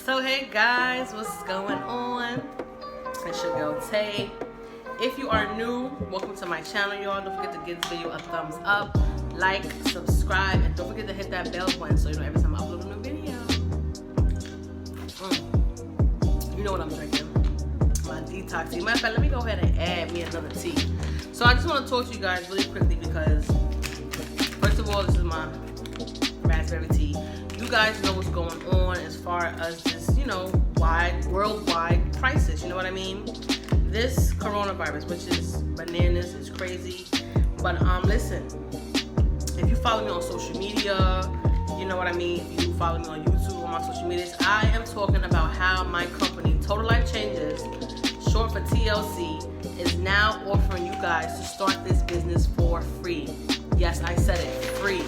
So hey guys, what's going on? It's your girl Tay. If you are new, welcome to my channel, y'all. Don't forget to give this video a thumbs up, like, subscribe, and don't forget to hit that bell button so you know every time I upload a new video. You know what I'm drinking? My detox tea. Matter of fact, let me go ahead and add me another tea. So I just want to talk to you guys really quickly because, first of all, this is my raspberry tea. You guys know what's going on as far as just, worldwide crisis. You know what I mean? This coronavirus, which is bananas, is crazy. But listen, if you follow me on social media, you know what I mean. If you follow me on YouTube, on my social medias, I am talking about how my company, Total Life Changer, short for TLC, is now offering you guys to start this business for free. Yes, I said it, free.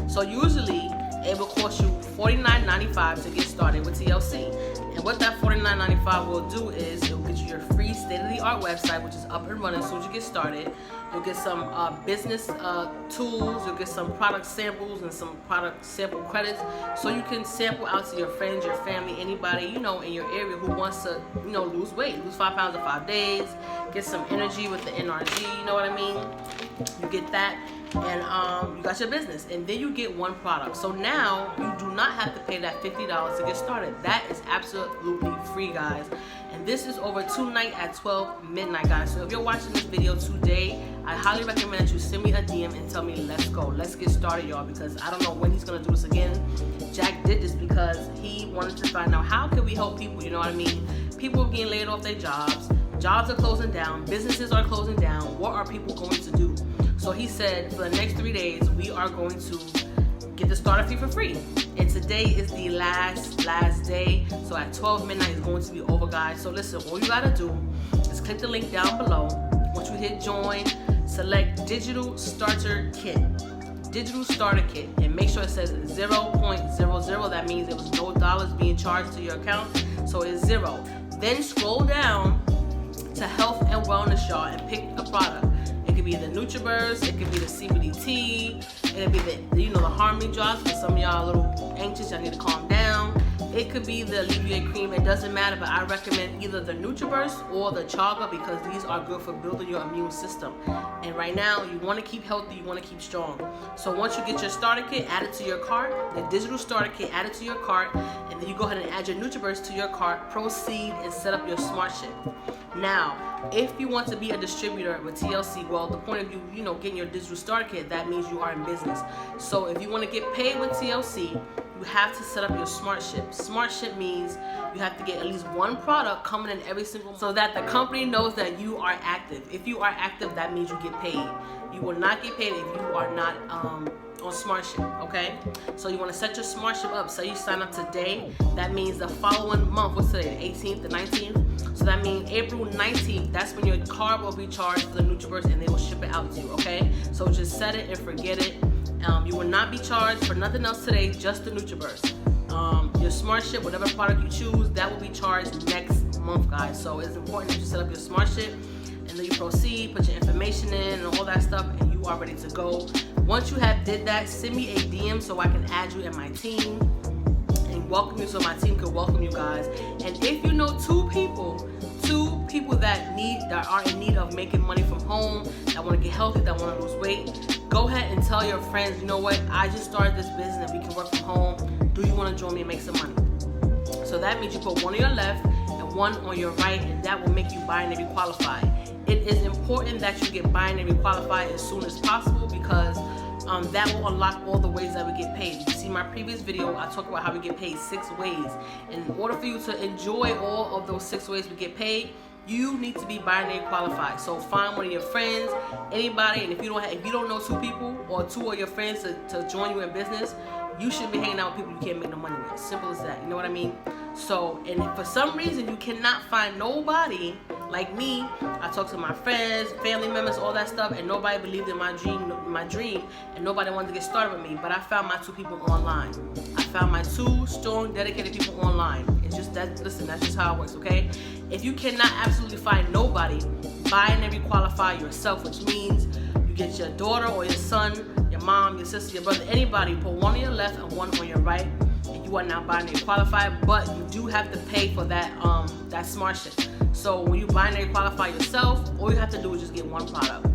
So usually it will cost you $49.95 to get started with TLC. And what that $49.95 will do is it will get you your free state-of-the-art website, which is up and running as soon as you get started. You'll get some business tools, you'll get some product samples and some product sample credits, so you can sample out to your friends, your family, anybody in your area who wants to lose weight, lose 5 pounds in 5 days, get some energy with the NRG. You know what I mean? You get that, and you got your business, and then you get one product. So now you do not have to pay that $50 to get started. That is absolutely free, guys. And this is over tonight at 12 midnight, guys. So if you're watching this video today, I highly recommend that you send me a DM and tell me, let's go, let's get started, y'all, because I don't know when he's gonna do this again. Jack did this because he wanted to find out how can we help people. You know what I mean? People are getting laid off their jobs. Jobs are closing down. Businesses are closing down. What are people going to do? So he said for the next 3 days, we are going to get the starter fee for free. And today is the last day. So at 12 midnight is going to be over, guys. So listen, all you gotta do is click the link down below. Once you hit join, select Digital Starter Kit. Digital Starter Kit. And make sure it says 0.00. That means there was no dollars being charged to your account. So it's 0. Then scroll down to health and wellness, y'all, and pick a product. It could be the NutriBurst, it could be the CBD tea, it could be the Harmony drops for some of y'all a little anxious, y'all need to calm down. It could be the Alleviate cream. It doesn't matter, but I recommend either the NutriBurst or the Chaga because these are good for building your immune system. And right now, you want to keep healthy, you want to keep strong. So once you get your starter kit, add it to your cart, the digital starter kit, add it to your cart, and then you go ahead and add your NutriBurst to your cart, proceed and set up your smart ship. Now, if you want to be a distributor with TLC, well, the point of you, getting your digital starter kit, that means you are in business. So if you want to get paid with TLC, you have to set up your smart ship. Smart ship means you have to get at least one product coming in every single month so that the company knows that you are active. If you are active, that means you get paid. You will not get paid if you are not on smart ship, okay? So you want to set your smart ship up. So you sign up today. That means the following month, what's today, the 18th, the 19th? So that means April 19th, that's when your card will be charged for the NutriBurst and they will ship it out to you, okay? So just set it and forget it. You will not be charged for nothing else today, just the NutriBurst. Your smart ship, whatever product you choose, that will be charged next month, guys. So it's important that you set up your smart ship and then you proceed, put your information in and all that stuff, and you are ready to go. Once you have did that, send me a DM so I can add you in my team and welcome you so my team can welcome you guys. And if you know two people that are in need of making money from home, that want to get healthy, that want to lose weight, go ahead and tell your friends, you know what, I just started this business and we can work from home. Do you want to join me and make some money? So that means you put one on your left and one on your right, and that will make you binary qualified. It is important that you get binary qualified as soon as possible because that will unlock all the ways that we get paid. You see my previous video, I talk about how we get paid 6 ways. And in order for you to enjoy all of those 6 ways we get paid, you need to be binary qualified. So find one of your friends, anybody, and if you don't know 2 people or 2 of your friends to join you in business, you should be hanging out with people you can't make no money with. Simple as that. You know what I mean? So, and if for some reason you cannot find nobody like me, I talked to my friends, family members, all that stuff, and nobody believed in my dream, and nobody wanted to get started with me. But I found my 2 people online. I found my 2 strong, dedicated people online. It's just that. Listen, that's just how it works, okay? If you cannot absolutely find nobody, binary qualify yourself, which means you get your daughter or your son, your mom, your sister, your brother, anybody. Put one on your left and one on your right, and you are now binary qualified, but you do have to pay for that that smart ship. So when you binary qualify yourself, all you have to do is just get one product.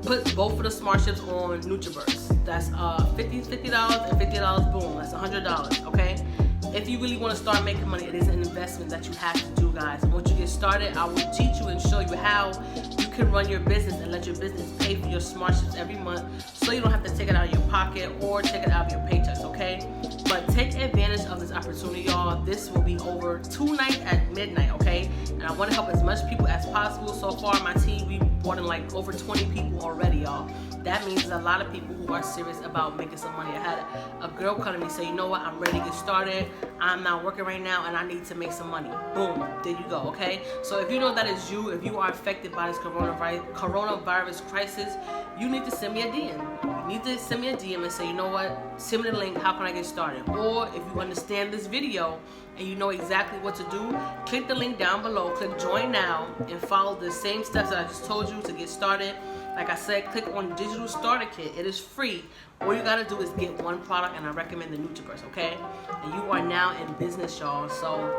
Put both of the smart ships on NutriBurst. That's $50 and $50. Boom, that's $100. Okay. If you really want to start making money, it is an investment that you have to do, guys. And once you get started, I will teach you and show you how you can run your business and let your business pay for your smart ships every month, so you don't have to take it out of your pocket or take it out of your paychecks, okay? But take advantage of this opportunity, y'all. This will be over tonight at midnight, okay? And I want to help as much people as possible. So far, my team, we brought in like over 20 people already, y'all. That means there's a lot of people who are serious about making some money. I had a girl come to me and say, you know what, I'm ready to get started. I'm not working right now and I need to make some money. Boom, there you go, okay? So if you know that is you, if you are affected by this coronavirus crisis, you need to send me a DM. You need to send me a DM and say, you know what, send me the link, how can I get started? Or if you understand this video and you know exactly what to do, click the link down below, click join now, and follow the same steps that I just told you to get started. Like I said, click on Digital Starter Kit. It is free. All you gotta do is get one product, and I recommend the NutriBurst, okay? And you are now in business, y'all. So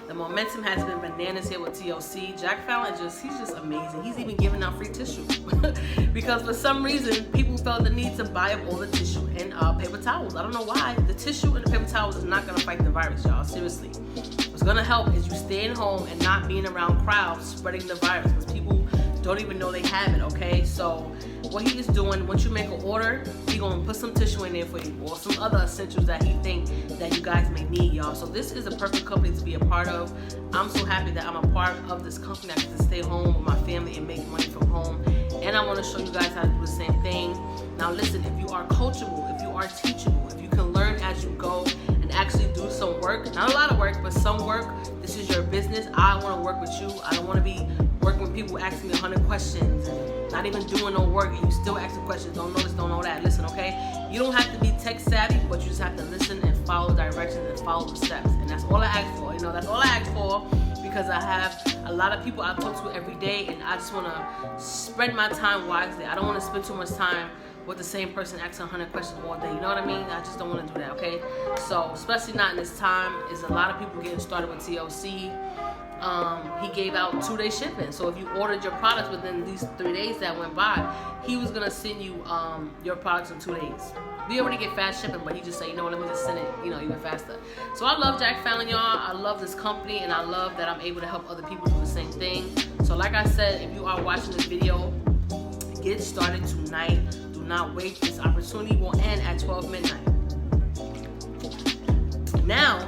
the momentum has been bananas here with TLC. Jack Fallon he's just amazing. He's even giving out free tissue because for some reason people felt the need to buy up all the tissue and paper towels. I don't know why. The tissue and the paper towels is not gonna fight the virus, y'all. Seriously, what's gonna help is you staying home and not being around crowds spreading the virus, because people don't even know they have it, okay? So what he is doing, once you make an order, he gonna put some tissue in there for you or some other essentials that he think that you guys may need, y'all. So this is a perfect company to be a part of. I'm so happy that I'm a part of this company. I get to stay home with my family and make money from home. And I want to show you guys how to do the same thing. Now listen, if you are coachable, if you are teachable, if you can learn as you go and actually do some work, not a lot of work, but some work, this is your business. I want to work with you. I don't want to be working with people asking me 100 questions and not even doing no work and you still asking questions, don't know this, don't know that. Listen, okay? You don't have to be tech savvy, but you just have to listen and follow directions and follow the steps. And that's all I ask for. You know, that's all I ask for, because I have a lot of people I talk to every day and I just want to spread my time wisely. I don't want to spend too much time with the same person asking 100 questions all day. You know what I mean? I just don't want to do that, okay? So, especially not in this time, is a lot of people getting started with TLC. He gave out 2-day shipping. So if you ordered your products within these 3 days that went by, he was gonna send you your products in 2 days. We already get fast shipping, but he just said, you know what, let me just send it, you know, even faster. So I love Jack Fallon, y'all. I love this company, and I love that I'm able to help other people do the same thing. So like I said, if you are watching this video, get started tonight. Do not wait. This opportunity will end at 12 midnight. Now,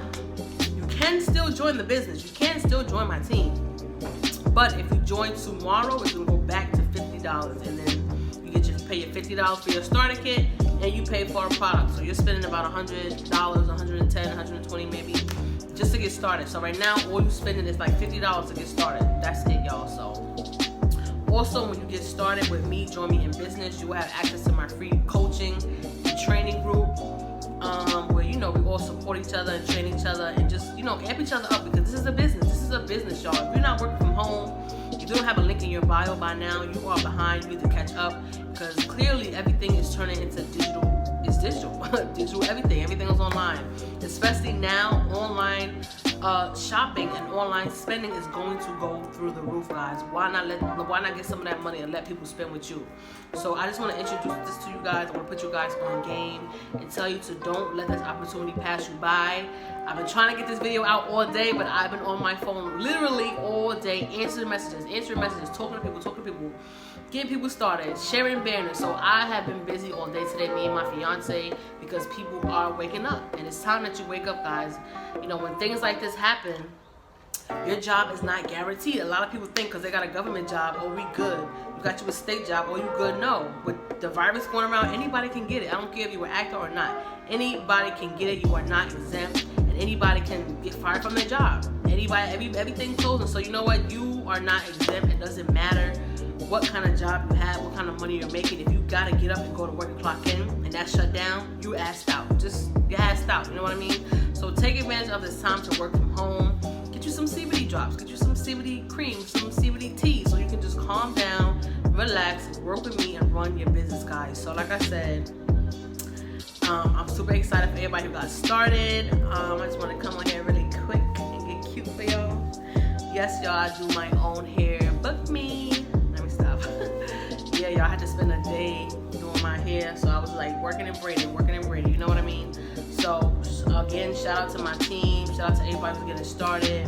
you can still join the business. You can still join my team. But if you join tomorrow, it's going to go back to $50. And then you pay your $50 for your starter kit, and you pay for a product. So you're spending about $100, $110, $120 maybe, just to get started. So right now, all you're spending is like $50 to get started. That's it, y'all. So also, when you get started with me, join me in business, you will have access to my free coaching and training group, where, you know, we all support each other and train each other and just, you know, amp each other up, because this is a business. This is a business, y'all. If you're not working from home, if you don't have a link in your bio by now, you are behind. You need to catch up, because clearly everything is turning into digital. It's digital. Digital everything. Everything is online. Especially now, online shopping and online spending is going to go through the roof, guys. Why not get some of that money and let people spend with you? So I just want to introduce this to you guys. I want to put you guys on game and tell you to don't let this opportunity pass you by. I've been trying to get this video out all day, but I've been on my phone literally all day, answering messages, talking to people, getting people started, sharing banners. So I have been busy all day today, me and my fiance, because people are waking up. And it's time that you wake up, guys. You know, when things like this happen, your job is not guaranteed. A lot of people think because they got a government job, oh, we good. You got you a state job, oh, you good. No. With the virus going around, anybody can get it. I don't care if you're an actor or not. Anybody can get it. You are not exempt. And anybody can get fired from their job. Everything closing. So you know what? You are not exempt. It doesn't matter what kind of job you have, what kind of money you're making. If you gotta get up and go to work and clock in, and that's shut down, you assed out. You're assed out. You know what I mean? So take advantage of this time to work from home. Get you some CBD drops. Get you some CBD cream, some CBD tea, so you can just calm down, relax, work with me, and run your business, guys. So like I said, I'm super excited for everybody who got started. I just want to come on here really quick and get cute for y'all. Yes, y'all, I do my own hair. Book me. Let me stop. Yeah, y'all, I had to spend a day doing my hair, so I was like working and braiding, you know what I mean? So again, shout out to my team, shout out to everybody who's getting started.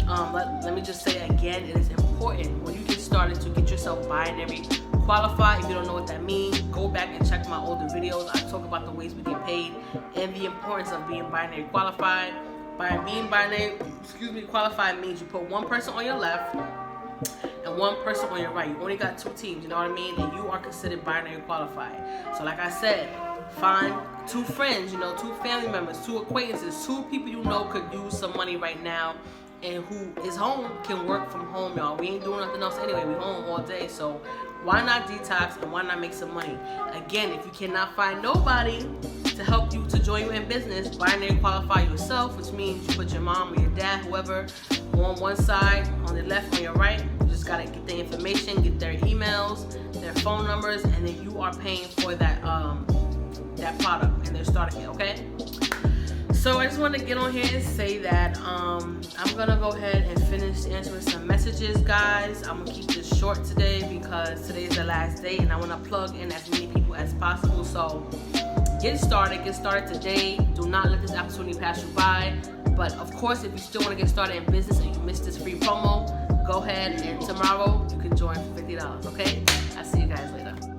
Let me just say again, it is important when you get started to get yourself binary qualified. If you don't know what that means, go back and check my older videos. I talk about the ways we get paid and the importance of being binary qualified. By being binary, qualified means you put one person on your left and one person on your right. You only got two teams, you know what I mean? And you are considered binary qualified. So like I said, find two friends, two family members, two acquaintances, two people you know could use some money right now and who is home can work from home, y'all. We ain't doing nothing else anyway. We home all day, so why not detox and why not make some money? Again, if you cannot find nobody to help you to join you in business, binary qualify yourself, which means you put your mom or your dad, whoever, on one side, on the left, on your right. You just gotta get the information, get their emails, their phone numbers, and then you are paying for that product and they're starting it, okay? So I just want to get on here and say that I'm gonna go ahead and finish answering some messages, guys. I'm gonna keep this short today because today is the last day and I want to plug in as many people as possible. So get started today. Do not let this opportunity pass you by. But of course, if you still want to get started in business and you missed this free promo, go ahead and tomorrow you can join for $50, okay? I'll see you guys later.